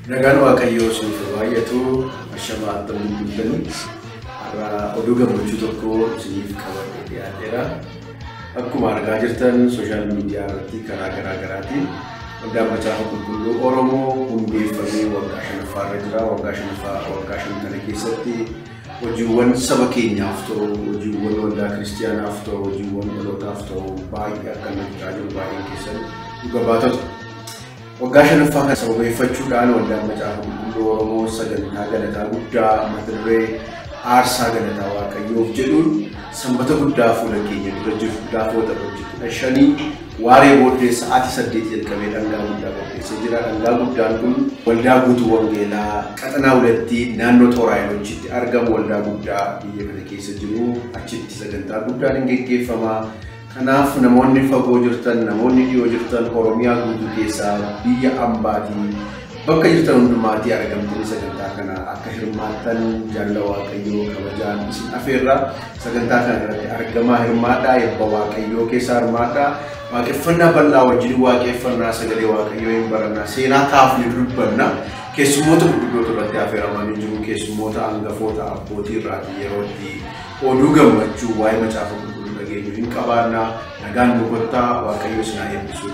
Nagaan Waaqayyoo siif baay'atu ashama addunyaa har'a oduu gammachuu tokko isiniif qabadhee dhiyaateera. Akkuma argaa jirtan sooshaal miidiyaa irratti karaa garaa garaatiin waldaan macaafa qulqulluu Oromoo hundeeffamee waggaa 5ffaa irra jira. Waggaa 5 keessatti hojiiwwan saba keenyaaf ta'u, hojiiwwan waldaa kiristiyaanaaf ta'u, hojiiwwan dhalootaaf ta'u baay'ee akka nuti tajaajila baay'ee keessatti dhuga baatatu. Waggaa 5ffaa kana sababeeffachuudhaan waldaan macaafa qulqulluu Oromoo sagantaa galataa guddaa mata duree aarsaa galataa Waaqayyoof jedhuun sanbata guddaa fuula keenya dura jiru gaafoota hojjetu shanii waaree booddee sa'aatii 8 jalqabee dhangaa guddaa qopheessee jira. Dhangaa guddaan kun waldaa guutuu wangeelaa qaxanaa ulatti naannoo Tooraayilochitti argamu waldaa guddaa biyya kana keessa jiru. Achitti sagantaa guddaan hin geggeeffama. Kanaaf namoonni fagoo jirtan, namoonni dhiyoo jirtan Oromiyaa guutuu keessaa biyya ambaatii bakka jirtan hundumaatii argamtanii sagantaa kana akka hirmaattan jaalala Waaqayyoo kabajaan isin afeerra. Sagantaa kana irratti argamaa hirmaadhaa, eebba Waaqayyoo keessaa hirmaadhaa. Waaqeffannaa bal'aa wajjin waaqeffannaa sagalee Waaqayyoo hin barannaa. Seenaa kaafne dubbanna. Keessummoota gurguddoota irratti afeeramanii jiru. Keessummoota hangafoota abbootii irraati yeroo itti oduu gammachuu waa'ee macaafa qulqulluu dhageenyu hin qabaanna. Nagaan nu kottaa Waaqayyo isin haa eebbisu.